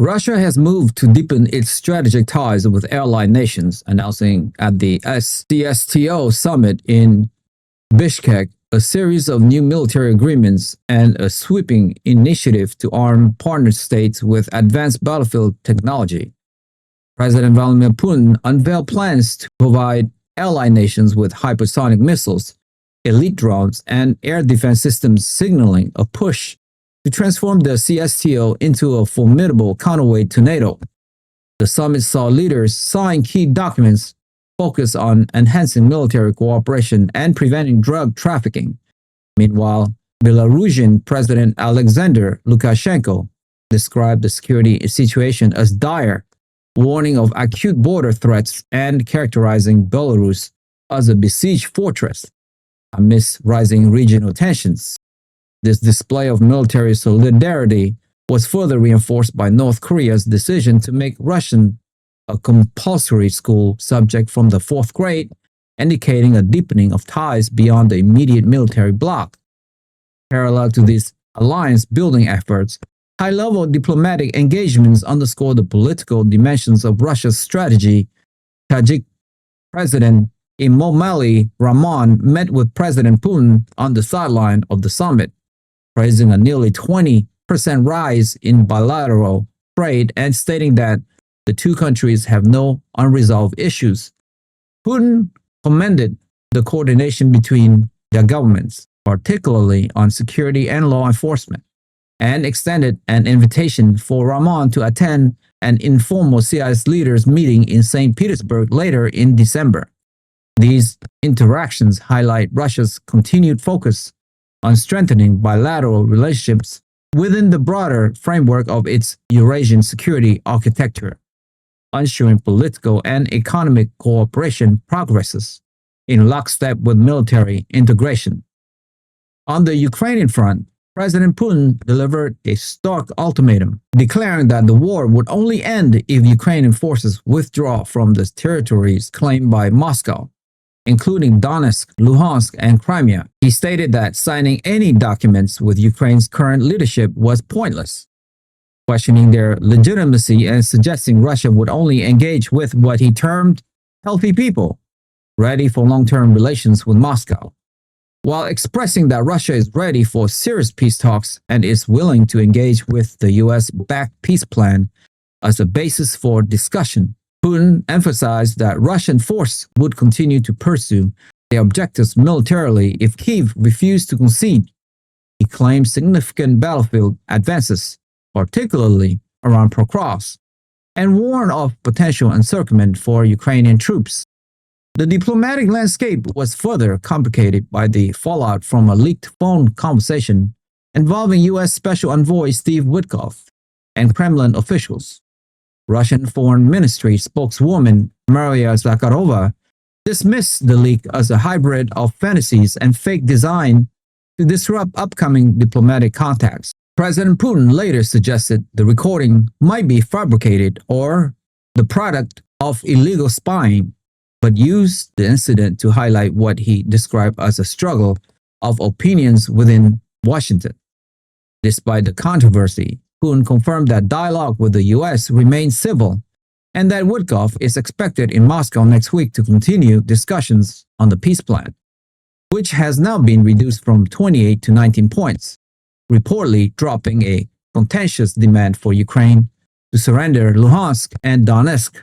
Russia has moved to deepen its strategic ties with allied nations, announcing at the CSTO summit in Bishkek a series of new military agreements and a sweeping initiative to arm partner states with advanced battlefield technology. President Vladimir Putin unveiled plans to provide allied nations with hypersonic missiles, elite drones, and air defense systems, signaling a push to transform the CSTO into a formidable counterweight to NATO. The summit saw leaders sign key documents focused on enhancing military cooperation and preventing drug trafficking. Meanwhile, Belarusian President Alexander Lukashenko described the security situation as dire, warning of acute border threats and characterizing Belarus as a besieged fortress amidst rising regional tensions. This display of military solidarity was further reinforced by North Korea's decision to make Russian a compulsory school subject from the 4th grade, indicating a deepening of ties beyond the immediate military bloc. Parallel to these alliance-building efforts, high-level diplomatic engagements underscore the political dimensions of Russia's strategy. Tajik President Emomali Rahmon met with President Putin on the sideline of the summit, praising a nearly 20% rise in bilateral trade and stating that the two countries have no unresolved issues. Putin commended the coordination between their governments, particularly on security and law enforcement, and extended an invitation for Rahmon to attend an informal CIS leaders meeting in St. Petersburg later in December. These interactions highlight Russia's continued focus on strengthening bilateral relationships within the broader framework of its Eurasian security architecture, ensuring political and economic cooperation progresses in lockstep with military integration. On the Ukrainian front, President Putin delivered a stark ultimatum, declaring that the war would only end if Ukrainian forces withdraw from the territories claimed by Moscow, including Donetsk, Luhansk, and Crimea. He stated that signing any documents with Ukraine's current leadership was pointless, questioning their legitimacy and suggesting Russia would only engage with what he termed healthy people, ready for long-term relations with Moscow. While expressing that Russia is ready for serious peace talks and is willing to engage with the US-backed peace plan as a basis for discussion, Putin emphasized that Russian forces would continue to pursue their objectives militarily if Kyiv refused to concede. He claimed significant battlefield advances, particularly around Pokrovsk, and warned of potential encirclement for Ukrainian troops. The diplomatic landscape was further complicated by the fallout from a leaked phone conversation involving U.S. Special Envoy Steve Witkoff and Kremlin officials. Russian Foreign Ministry spokeswoman Maria Zakharova dismissed the leak as a hybrid of fantasies and fake design to disrupt upcoming diplomatic contacts. President Putin later suggested the recording might be fabricated or the product of illegal spying, but used the incident to highlight what he described as a struggle of opinions within Washington. Despite the controversy, Putin confirmed that dialogue with the U.S. remains civil and that Witkoff is expected in Moscow next week to continue discussions on the peace plan, which has now been reduced from 28 to 19 points, reportedly dropping a contentious demand for Ukraine to surrender Luhansk and Donetsk.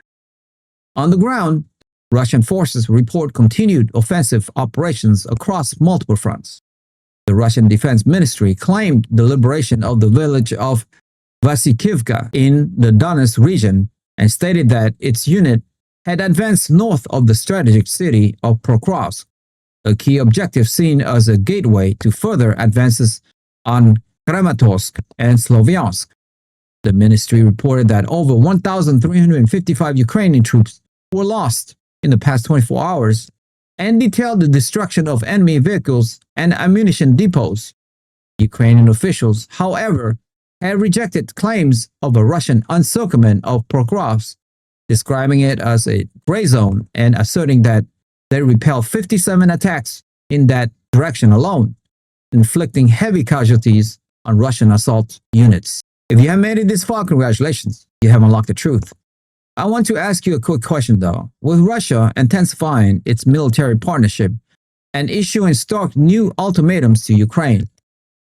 On the ground, Russian forces report continued offensive operations across multiple fronts. The Russian Defense Ministry claimed the liberation of the village of Vasikivka in the Donetsk region and stated that its unit had advanced north of the strategic city of Pokrovsk, a key objective seen as a gateway to further advances on Kramatorsk and Sloviansk. The ministry reported that over 1,355 Ukrainian troops were lost in the past 24 hours and detailed the destruction of enemy vehicles and ammunition depots. Ukrainian officials, however, had rejected claims of a Russian encirclement of Pokrovsk, describing it as a gray zone and asserting that they repelled 57 attacks in that direction alone, inflicting heavy casualties on Russian assault units. If you have made it this far, congratulations, you have unlocked the truth. I want to ask you a quick question though. With Russia intensifying its military partnership and issuing stark new ultimatums to Ukraine,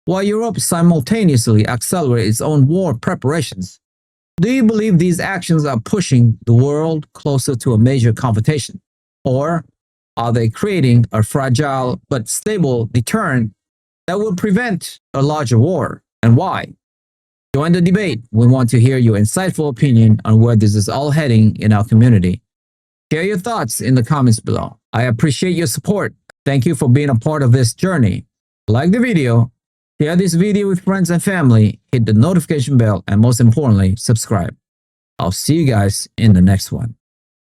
while Europe simultaneously accelerates its own war preparations, do you believe these actions are pushing the world closer to a major confrontation? Or are they creating a fragile but stable deterrent that will prevent a larger war, and why? Join the debate. We want to hear your insightful opinion on where this is all heading in our community. Share your thoughts in the comments below. I appreciate your support. Thank you for being a part of this journey. Like the video, share this video with friends and family, hit the notification bell, and most importantly, subscribe. I'll see you guys in the next one.